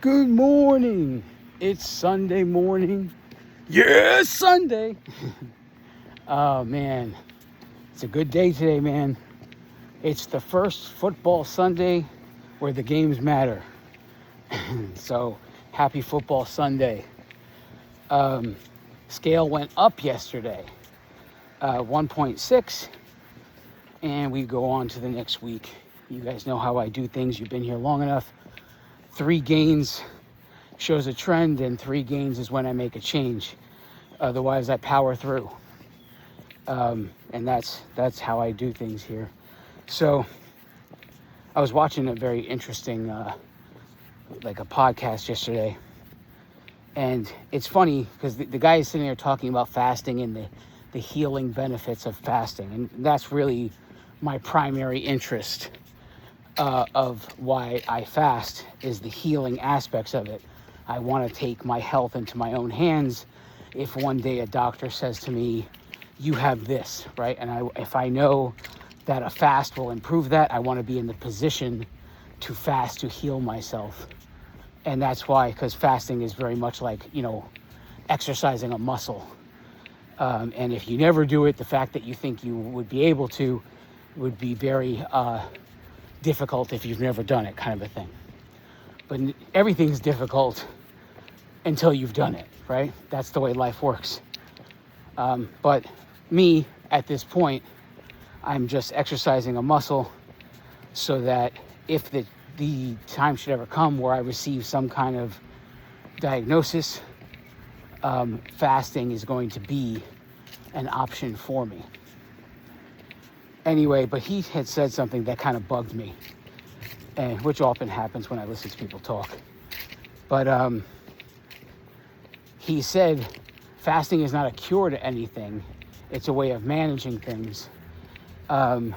Good morning. It's Sunday morning. Yes, Sunday. Oh, man. It's a good day today, man. It's the first football Sunday where the games matter. So, happy football Sunday. Scale went up yesterday, 1.6, and we go on to the next week. You guys know how I do things. You've been here long enough. 3 gains shows a trend, and 3 gains is when I make a change. Otherwise, I power through. And that's how I do things here. So I was watching a very interesting, like a podcast yesterday. And it's funny because the guy is sitting there talking about fasting and the healing benefits of fasting. And that's really my primary interest of why I fast, is the healing aspects of it. I want to take my health into my own hands. If one day a doctor says to me, you have this, right? And if I know that a fast will improve that, I want to be in the position to fast to heal myself. And that's why, because fasting is very much like, exercising a muscle. And if you never do it, the fact that you think you would be able to would be very difficult if you've never done it, kind of a thing. But everything's difficult until you've done it, right? That's the way life works. But me, at this point, I'm just exercising a muscle so that if the time should ever come where I receive some kind of diagnosis, fasting is going to be an option for me. Anyway, but he had said something that kind of bugged me, and which often happens when I listen to people talk. But he said fasting is not a cure to anything. It's a way of managing things. And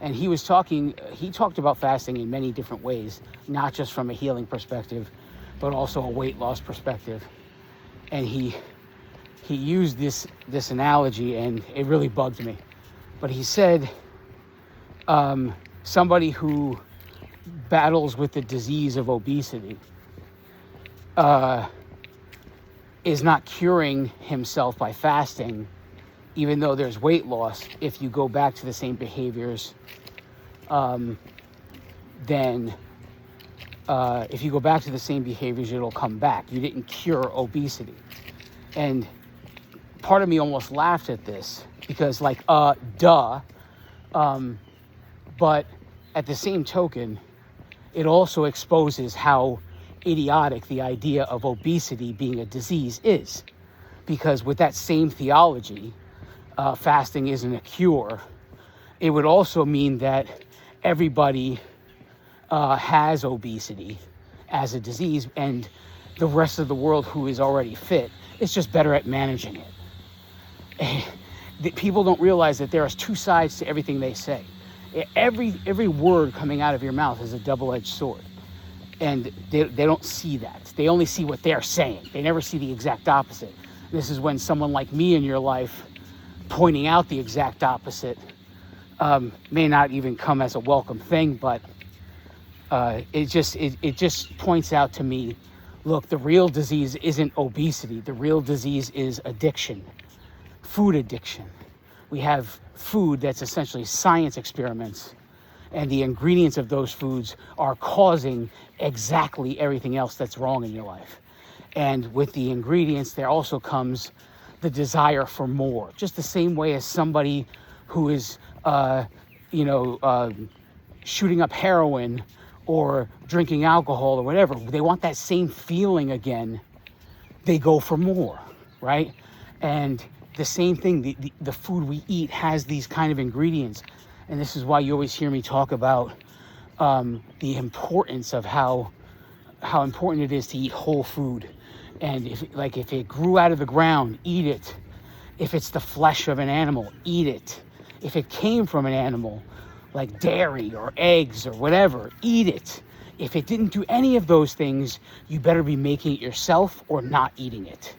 he talked about fasting in many different ways, not just from a healing perspective, but also a weight loss perspective. And he used this analogy, and it really bugged me. But he said, somebody who battles with the disease of obesity is not curing himself by fasting, even though there's weight loss. If you go back to the same behaviors, then if you go back to the same behaviors, it'll come back. You didn't cure obesity. And part of me almost laughed at this because, duh. But at the same token, it also exposes how idiotic the idea of obesity being a disease is. Because with that same theology, fasting isn't a cure. It would also mean that everybody has obesity as a disease, and the rest of the world who is already fit is just better at managing it. People don't realize that there are 2 sides to everything they say. Every word coming out of your mouth is a double-edged sword. And they don't see that. They only see what they're saying. They never see the exact opposite. This is when someone like me in your life pointing out the exact opposite may not even come as a welcome thing, but it just points out to me, look, the real disease isn't obesity. The real disease is addiction, food addiction. We have food that's essentially science experiments, and the ingredients of those foods are causing exactly everything else that's wrong in your life. And with the ingredients, there also comes the desire for more. Just the same way as somebody who is, shooting up heroin or drinking alcohol or whatever, they want that same feeling again. They go for more, right? And the same thing, the food we eat has these kind of ingredients. And this is why you always hear me talk about the importance of how important it is to eat whole food. And if it grew out of the ground, eat it. If it's the flesh of an animal, eat it. If it came from an animal, like dairy or eggs or whatever, eat it. If it didn't do any of those things, you better be making it yourself or not eating it.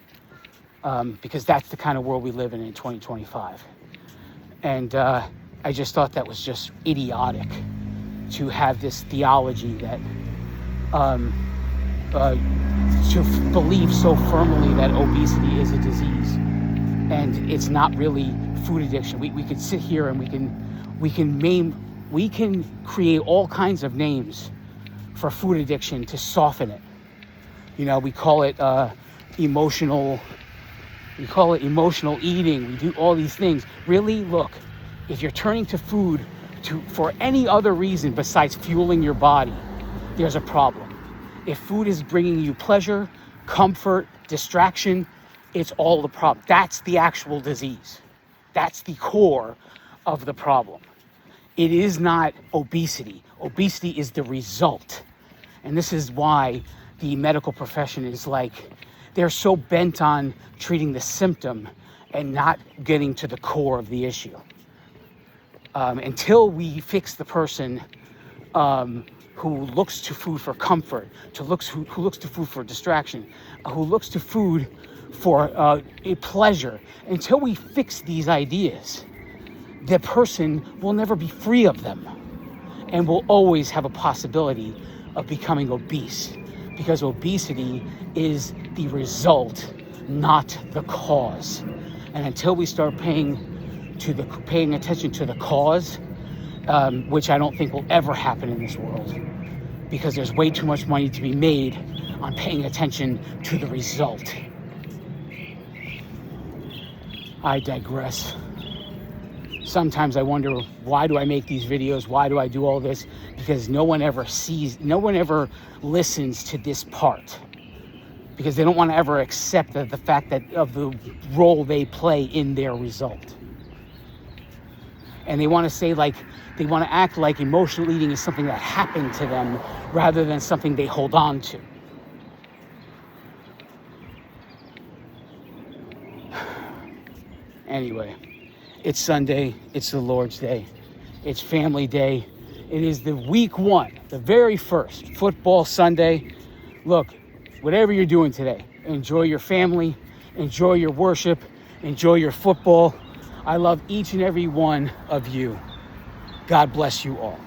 Because that's the kind of world we live in 2025. And I just thought that was just idiotic to have this theology that believe so firmly that obesity is a disease, and it's not really food addiction. We could sit here and we can create all kinds of names for food addiction to soften it. We call it emotional eating. We do all these things. Really, look, if you're turning to food for any other reason besides fueling your body, there's a problem. If food is bringing you pleasure, comfort, distraction, it's all the problem. That's the actual disease. That's the core of the problem. It is not obesity. Obesity is the result. And this is why the medical profession is they're so bent on treating the symptom and not getting to the core of the issue. Until we fix the person who looks to food for comfort, who looks to food for distraction, who looks to food for a pleasure, until we fix these ideas, the person will never be free of them and will always have a possibility of becoming obese, because obesity is the result, not the cause. And until we start paying attention to the cause, which I don't think will ever happen in this world, because there's way too much money to be made on paying attention to the result. I digress. Sometimes I wonder, why do I make these videos? Why do I do all this? Because no one ever listens to this part. Because they don't want to ever accept the fact that of the role they play in their result. And they want to say they want to act like emotional eating is something that happened to them rather than something they hold on to. Anyway, it's Sunday, it's the Lord's Day, it's family day. It is the week 1, the very first football Sunday. Look, whatever you're doing today, enjoy your family, enjoy your worship, enjoy your football. I love each and every one of you. God bless you all.